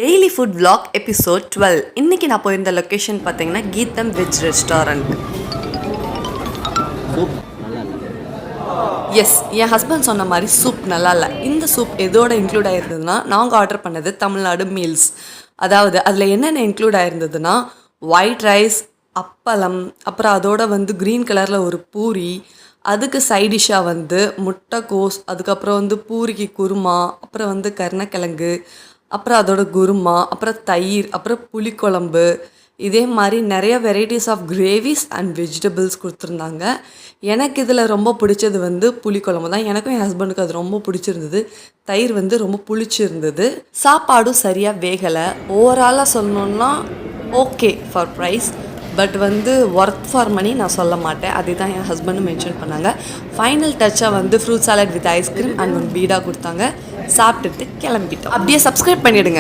Daily food vlog episode 12. இன்றைக்கி நான் போயிருந்த லொக்கேஷன் பார்த்தீங்கன்னா கீதம் வெஜ் ரெஸ்டாரண்ட். எஸ், என் ஹஸ்பண்ட் சொன்ன மாதிரி சூப் நல்லா இல்லை. இந்த சூப் எதோட இன்க்ளூட் ஆகிருந்ததுன்னா, நாங்கள் ஆர்டர் பண்ணது தமிழ்நாடு மீல்ஸ். அதாவது அதில் என்னென்ன இன்க்ளூட் ஆகிருந்ததுன்னா, ஒயிட் ரைஸ், அப்பளம், அப்புறம் அதோட க்ரீன் கலரில் ஒரு பூரி, அதுக்கு சைடிஷ்ஷாக முட்டைக்கோஸ், அதுக்கப்புறம் பூரிக்கு குருமா, அப்புறம் கருணக்கிழங்கு, அப்புறம் அதோட குருமா, அப்புறம் தயிர், அப்புறம் புளிக்குழம்பு, இதே மாதிரி நிறைய varieties of gravies and vegetables கொடுத்துருந்தாங்க. எனக்கு இதில் ரொம்ப பிடிச்சது புளிக்குழம்பு தான். எனக்கும் என் ஹஸ்பண்டுக்கு அது ரொம்ப பிடிச்சிருந்தது. தயிர் ரொம்ப புளிச்சிருந்தது. சாப்பாடும் சரியாக வேகலை. ஓவராலாக சொல்லணுன்னா okay for price, but worth for money நான் சொல்ல மாட்டேன். அதே தான் என் ஹஸ்பண்டும் மென்ஷன் பண்ணாங்க. ஃபைனல் டச்சாக fruit salad with ice cream and 1 பீடா கொடுத்தாங்க. சாப்பிட்டுட்டு கிளம்பிட்டோம். அப்படியே சப்ஸ்கிரைப் பண்ணிவிடுங்க.